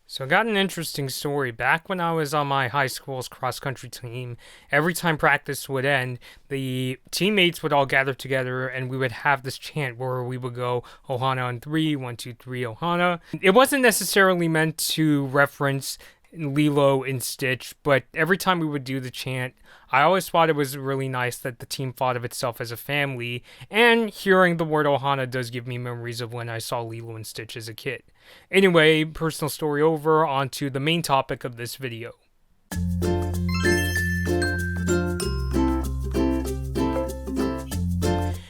So I got an interesting story. Back when I was on my high school's cross-country team, every time practice would end, the teammates would all gather together and we would have this chant where we would go Ohana on three, 1, 2, 3, Ohana. It wasn't necessarily meant to reference Lilo and Stitch, but every time we would do the chant, I always thought it was really nice that the team thought of itself as a family, and hearing the word Ohana does give me memories of when I saw Lilo and Stitch as a kid. Anyway, personal story over, on to the main topic of this video.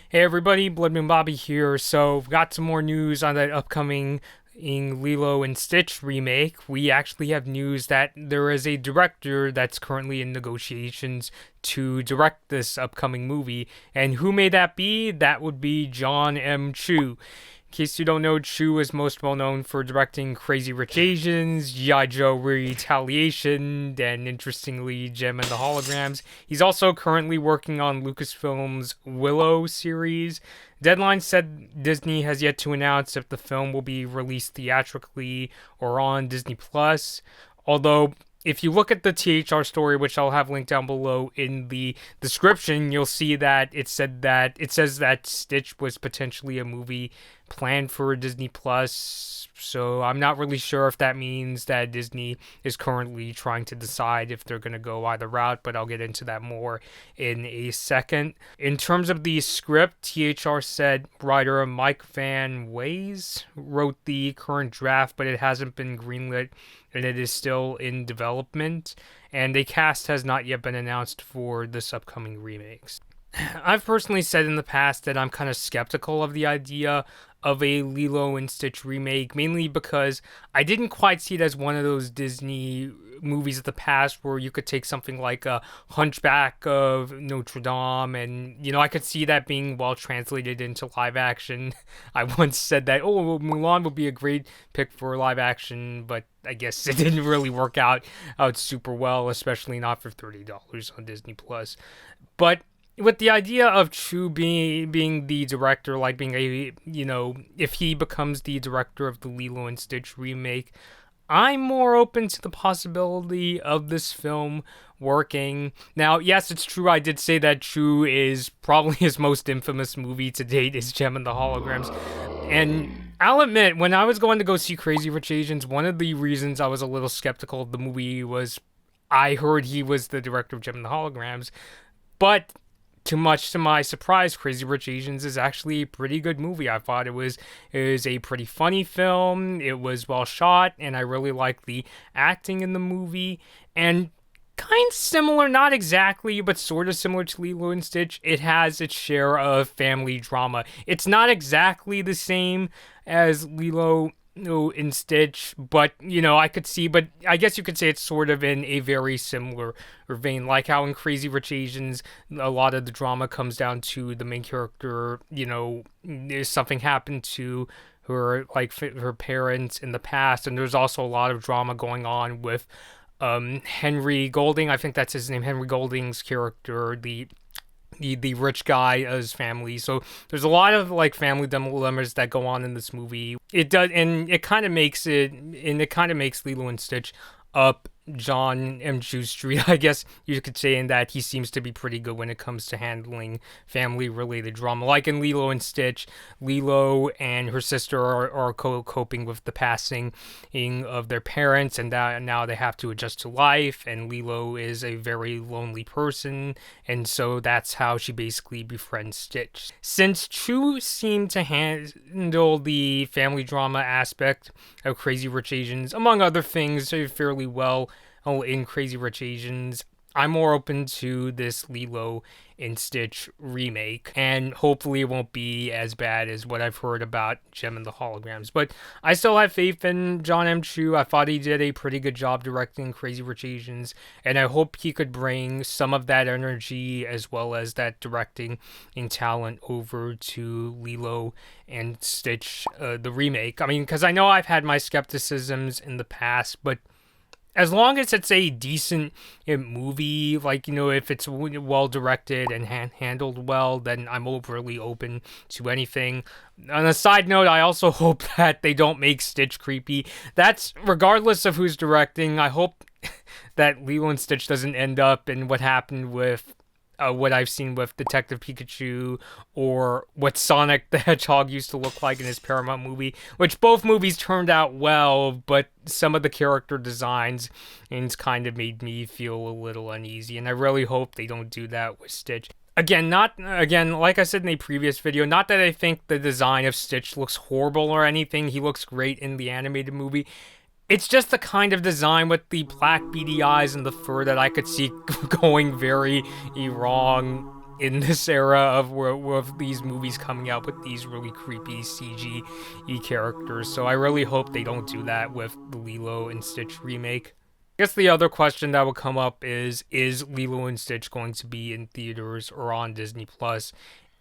Hey everybody, Bloodmoon Bobby here. So, we've got some more news on that upcoming Lilo and Stitch remake. We actually have news that there is a director that's currently in negotiations to direct this upcoming movie. And who may that be? That would be Jon M. Chu. In case you don't know, Chu is most well known for directing Crazy Rich Asians, G.I. Joe Retaliation, and interestingly, Gem and the Holograms. He's also currently working on Lucasfilm's Willow series. Deadline said Disney has yet to announce if the film will be released theatrically or on Disney Plus. Although, if you look at the THR story, which I'll have linked down below in the description, you'll see that it says that Stitch was potentially a movie planned for Disney Plus. So I'm not really sure if that means that Disney is currently trying to decide if they're going to go either route, but I'll get into that more in a second. In terms of the script, THR said writer Mike Van Ways wrote the current draft, but it hasn't been greenlit and it is still in development, and a cast has not yet been announced for this upcoming remakes. I've personally said in the past that I'm kind of skeptical of the idea of a Lilo and Stitch remake, mainly because I didn't quite see it as one of those Disney movies of the past where you could take something like a Hunchback of Notre Dame and, I could see that being well translated into live action. I once said that, oh, Mulan would be a great pick for live action, but I guess it didn't really work out super well, especially not for $30 on Disney Plus. But with the idea of Chu being the director, like being if he becomes the director of the Lilo and Stitch remake, I'm more open to the possibility of this film working. Now, yes, it's true, I did say that Chu is probably his most infamous movie to date is Gem and the Holograms. And I'll admit, when I was going to go see Crazy Rich Asians, one of the reasons I was a little skeptical of the movie was I heard he was the director of Gem and the Holograms. But too much to my surprise, Crazy Rich Asians is actually a pretty good movie. I thought it was a pretty funny film. It was well shot, and I really liked the acting in the movie. And kind of similar, not exactly, but sort of similar to Lilo and Stitch, it has its share of family drama. It's not exactly the same as Lilo and Stitch, but I could see, but I guess you could say it's sort of in a very similar vein, like how in Crazy Rich Asians, a lot of the drama comes down to the main character, something happened to her, like her parents in the past, and there's also a lot of drama going on with Henry Golding, I think that's his name, Henry Golding's character, the rich guy, his family. So there's a lot of like family dilemmas that go on in this movie. It does, and it kind of makes Lilo and Stitch up Jon M. Chu's street, I guess you could say, in that he seems to be pretty good when it comes to handling family-related drama. Like in Lilo and Stitch, Lilo and her sister are coping with the passing of their parents, and that now they have to adjust to life, and Lilo is a very lonely person, and so that's how she basically befriends Stitch. Since Chu seemed to handle the family drama aspect of Crazy Rich Asians, among other things, fairly well in Crazy Rich Asians, I'm more open to this Lilo and Stitch remake, and hopefully it won't be as bad as what I've heard about Gem and the Holograms. But I still have faith in Jon M. Chu. I thought he did a pretty good job directing Crazy Rich Asians, and I hope he could bring some of that energy as well as that directing and talent over to Lilo and Stitch, the remake. I mean, because I know I've had my skepticisms in the past, but as long as it's a decent movie, like, if it's well directed and handled well, then I'm overly open to anything. On a side note, I also hope that they don't make Stitch creepy. That's regardless of who's directing. I hope that Lilo and Stitch doesn't end up in what happened with what I've seen with Detective Pikachu, or what Sonic the Hedgehog used to look like in his Paramount movie, which both movies turned out well, but some of the character designs and kind of made me feel a little uneasy, and I really hope they don't do that with Stitch. Again, like I said in a previous video, not that I think the design of Stitch looks horrible or anything. He looks great in the animated movie. It's just the kind of design with the black beady eyes and the fur that I could see going very wrong in this era of these movies coming out with these really creepy CG characters. So I really hope they don't do that with the Lilo and Stitch remake. I guess the other question that would come up is Lilo and Stitch going to be in theaters or on Disney Plus?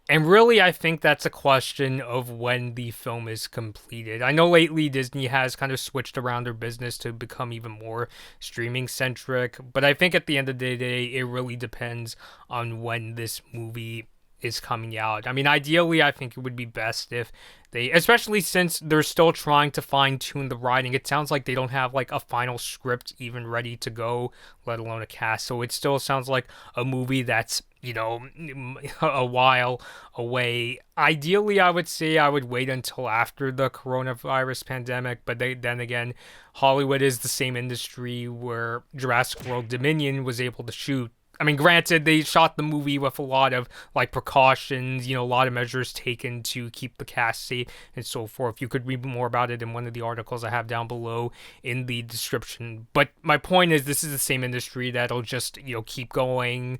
And really, I think that's a question of when the film is completed. I know lately Disney has kind of switched around their business to become even more streaming-centric, but I think at the end of the day, it really depends on when this movie is coming out. I mean, ideally, I think it would be best if they, especially since they're still trying to fine-tune the writing. It sounds like they don't have like a final script even ready to go, let alone a cast. So it still sounds like a movie that's, a while away. Ideally, I would say I would wait until after the coronavirus pandemic, but then again, Hollywood is the same industry where Jurassic World Dominion was able to shoot. I mean, granted, they shot the movie with a lot of, like, precautions, a lot of measures taken to keep the cast safe and so forth. You could read more about it in one of the articles I have down below in the description. But my point is, this is the same industry that'll just, keep going.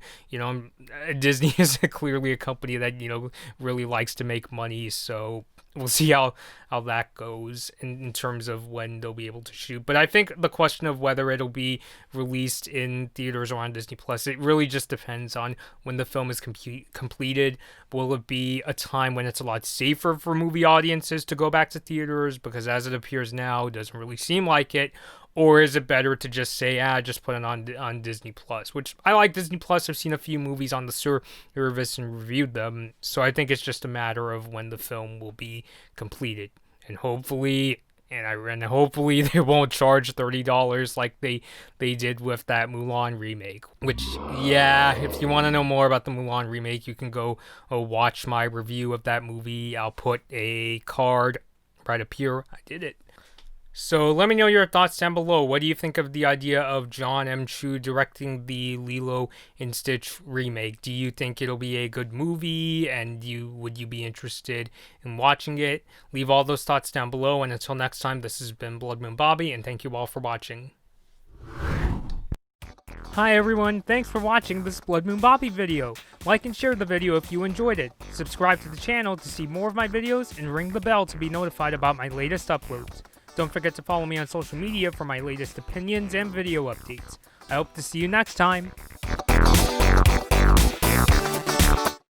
Disney is clearly a company that, really likes to make money, so we'll see how that goes in terms of when they'll be able to shoot. But I think the question of whether it'll be released in theaters or on Disney Plus, it really just depends on when the film is completed. Will it be a time when it's a lot safer for movie audiences to go back to theaters? Because as it appears now, it doesn't really seem like it. Or is it better to just say, just put it on Disney Plus? Which, I like Disney Plus. I've seen a few movies on the service and reviewed them. So I think it's just a matter of when the film will be completed. And hopefully they won't charge $30 like they did with that Mulan remake. Which, if you want to know more about the Mulan remake, you can go watch my review of that movie. I'll put a card right up here. I did it. So let me know your thoughts down below. What do you think of the idea of John M. Chu directing the Lilo and Stitch remake? Do you think it'll be a good movie, and would you be interested in watching it? Leave all those thoughts down below, and until next time, this has been Blood Moon Bobby, and thank you all for watching. Hi everyone, thanks for watching this Blood Moon Bobby video. Like and share the video if you enjoyed it. Subscribe to the channel to see more of my videos, and ring the bell to be notified about my latest uploads. Don't forget to follow me on social media for my latest opinions and video updates. I hope to see you next time.